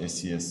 ACS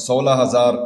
16,000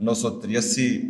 983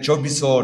2400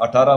18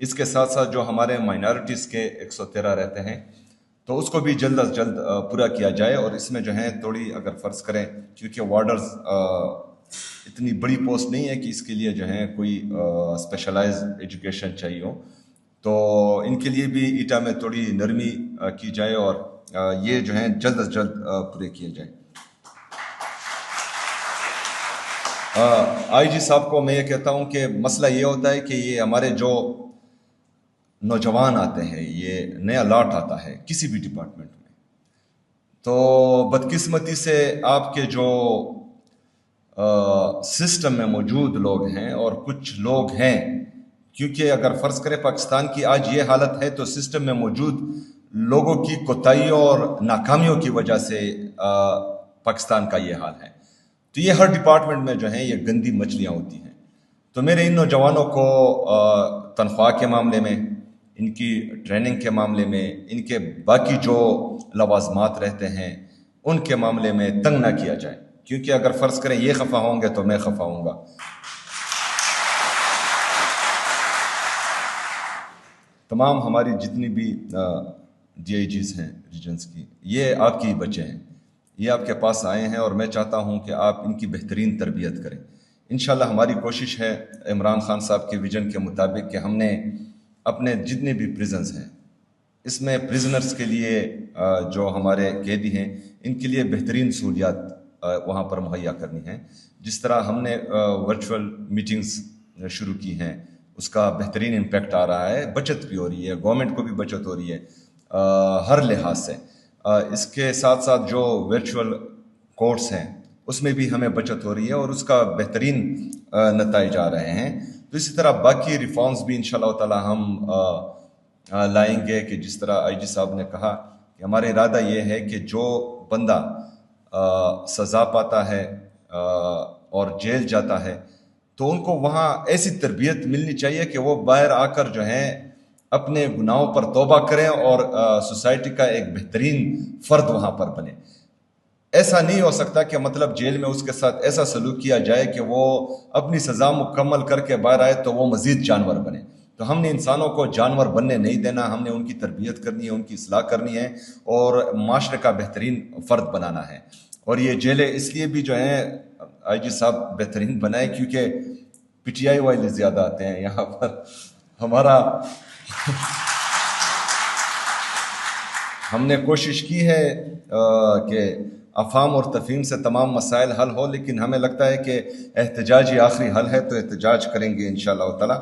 اس کے ساتھ ساتھ جو ہمارے مائنارٹیز کے 113 رہتے ہیں تو اس کو بھی جلد از جلد پورا کیا جائے. اور اس میں جو ہے تھوڑی اگر فرض کریں کیونکہ وارڈرز اتنی بڑی پوسٹ نہیں ہے کہ اس کے لیے جو ہے کوئی اسپیشلائز ایجوکیشن چاہیے ہو, تو ان کے لیے بھی ایٹا میں تھوڑی نرمی کی جائے اور یہ جو ہے جلد از جلد پورے کیے جائیں. آئی جی صاحب کو میں یہ کہتا ہوں کہ مسئلہ یہ ہوتا ہے کہ یہ ہمارے جو نوجوان آتے ہیں, یہ نیا لاٹ آتا ہے کسی بھی ڈپارٹمنٹ میں, تو بدقسمتی سے آپ کے جو سسٹم میں موجود لوگ ہیں اور کچھ لوگ ہیں, کیونکہ اگر فرض کریں پاکستان کی آج یہ حالت ہے تو سسٹم میں موجود لوگوں کی کوتاہیوں اور ناکامیوں کی وجہ سے پاکستان کا یہ حال ہے. تو یہ ہر ڈپارٹمنٹ میں جو ہیں یہ گندی مچھلیاں ہوتی ہیں. تو میرے ان نوجوانوں کو تنخواہ کے معاملے میں, ان کی ٹریننگ کے معاملے میں, ان کے باقی جو لوازمات رہتے ہیں ان کے معاملے میں تنگ نہ کیا جائے, کیونکہ اگر فرض کریں یہ خفا ہوں گے تو میں خفا ہوں گا. تمام ہماری جتنی بھی ڈی آئی جیز ہیں ریجنز کی, یہ آپ کی بچے ہیں, یہ آپ کے پاس آئے ہیں اور میں چاہتا ہوں کہ آپ ان کی بہترین تربیت کریں. انشاءاللہ ہماری کوشش ہے عمران خان صاحب کے ویژن کے مطابق کہ ہم نے اپنے جتنے بھی پریزنز ہیں اس میں پریزنرز کے لیے جو ہمارے قیدی ہیں ان کے لیے بہترین سہولیات وہاں پر مہیا کرنی ہیں. جس طرح ہم نے ورچوئل میٹنگز شروع کی ہیں اس کا بہترین امپیکٹ آ رہا ہے, بچت بھی ہو رہی ہے, گورنمنٹ کو بھی بچت ہو رہی ہے ہر لحاظ سے. اس کے ساتھ ساتھ جو ورچوئل کورس ہیں اس میں بھی ہمیں بچت ہو رہی ہے اور اس کا بہترین نتائج آ رہے ہیں. تو اسی طرح باقی ریفارمز بھی انشاءاللہ تعالی ہم لائیں گے کہ جس طرح آئی جی صاحب نے کہا کہ ہمارا ارادہ یہ ہے کہ جو بندہ سزا پاتا ہے اور جیل جاتا ہے تو ان کو وہاں ایسی تربیت ملنی چاہیے کہ وہ باہر آ کر جو ہیں اپنے گناہوں پر توبہ کریں اور سوسائٹی کا ایک بہترین فرد وہاں پر بنے. ایسا نہیں ہو سکتا کہ مطلب جیل میں اس کے ساتھ ایسا سلوک کیا جائے کہ وہ اپنی سزا مکمل کر کے باہر آئے تو وہ مزید جانور بنے. تو ہم نے انسانوں کو جانور بننے نہیں دینا, ہم نے ان کی تربیت کرنی ہے, ان کی اصلاح کرنی ہے اور معاشرے کا بہترین فرد بنانا ہے. اور یہ جیلیں اس لیے بھی جو ہیں آئی جی صاحب بہترین بنائے کیونکہ پی ٹی آئی والے زیادہ آتے ہیں یہاں پر. ہمارا ہم نے کوشش کی ہے کہ افہام اور تفہیم سے تمام مسائل حل ہو, لیکن ہمیں لگتا ہے کہ احتجاج ہی آخری حل ہے, تو احتجاج کریں گے انشاءاللہ تعالی.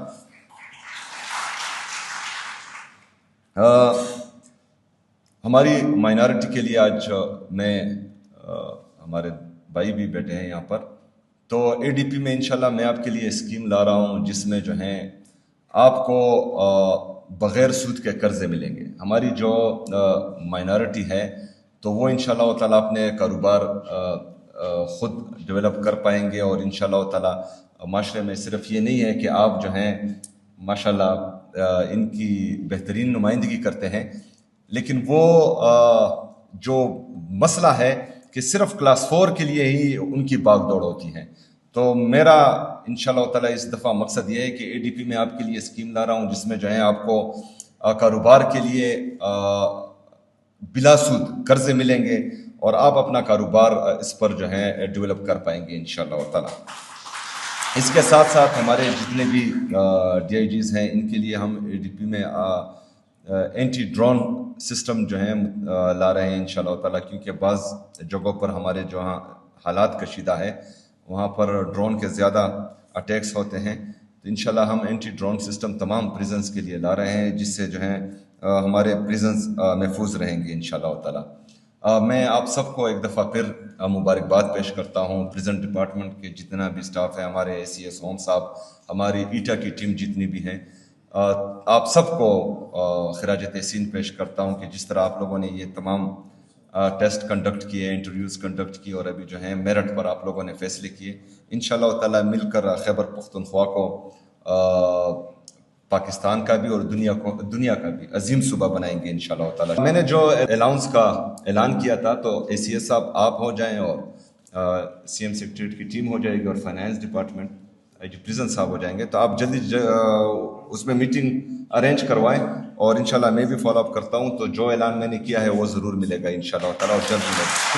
ہماری مائنارٹی کے لیے آج میں ہمارے بھائی بھی بیٹھے ہیں یہاں پر, تو اے ڈی پی میں انشاءاللہ میں آپ کے لیے اسکیم لا رہا ہوں جس میں جو ہیں آپ کو بغیر سود کے قرضے ملیں گے. ہماری جو مائنارٹی ہے تو وہ انشاءاللہ تعالی اپنے کاروبار خود ڈیولپ کر پائیں گے, اور انشاءاللہ تعالی معاشرے میں صرف یہ نہیں ہے کہ آپ جو ہیں ماشاءاللہ ان کی بہترین نمائندگی کرتے ہیں, لیکن وہ جو مسئلہ ہے کہ صرف کلاس 4 کے لیے ہی ان کی باغ دوڑ ہوتی ہے. تو میرا انشاءاللہ تعالی اس دفعہ مقصد یہ ہے کہ اے ڈی پی میں آپ کے لیے اسکیم لا رہا ہوں جس میں جو ہے آپ کو کاروبار کے لیے بلا سود قرضے ملیں گے اور آپ اپنا کاروبار اس پر جو ہے ڈیولپ کر پائیں گے انشاءاللہ تعالی. اس کے ساتھ ساتھ ہمارے جتنے بھی ڈی آئی جیز ہیں ان کے لیے ہم اے ڈی پی میں اینٹی ڈرون سسٹم جو ہیں لا رہے ہیں انشاءاللہ تعالی, کیونکہ بعض جگہوں پر ہمارے جو حالات کشیدہ ہے وہاں پر ڈرون کے زیادہ اٹیکس ہوتے ہیں. تو انشاءاللہ ہم اینٹی ڈرون سسٹم تمام پریزنز کے لیے لا رہے ہیں جس سے جو ہیں ہمارے پریزنز محفوظ رہیں گے انشاءاللہ تعالی. میں آپ سب کو ایک دفعہ پھر مبارکباد پیش کرتا ہوں. پریزنٹ ڈپارٹمنٹ کے جتنا بھی سٹاف ہے, ہمارے اے سی ایس ہوم صاحب, ہماری ایٹا کی ٹیم جتنی بھی ہیں, آپ سب کو خراج تحسین پیش کرتا ہوں کہ جس طرح آپ لوگوں نے یہ تمام ٹیسٹ کنڈکٹ کیے, انٹرویوز کنڈکٹ کیے اور ابھی جو ہیں میرٹ پر آپ لوگوں نے فیصلے کیے. انشاءاللہ تعالی مل کر خیبر پختونخوا کو پاکستان کا بھی اور دنیا کا بھی عظیم صوبہ بنائیں گے انشاءاللہ تعالی. میں نے جو الاؤنس کا اعلان کیا تھا تو اے سی ایس صاحب آپ ہو جائیں اور سی ایم سیکریٹریٹ کی ٹیم ہو جائے گی اور فائنانس ڈپارٹمنٹ جو پریزن صاحب ہو جائیں گے. تو آپ جلدی اس میں میٹنگ ارینج کروائیں اور انشاءاللہ میں بھی فالو اپ کرتا ہوں. تو جو اعلان میں نے کیا ہے وہ ضرور ملے گا انشاءاللہ تعالیٰ اور جلد ملے گا.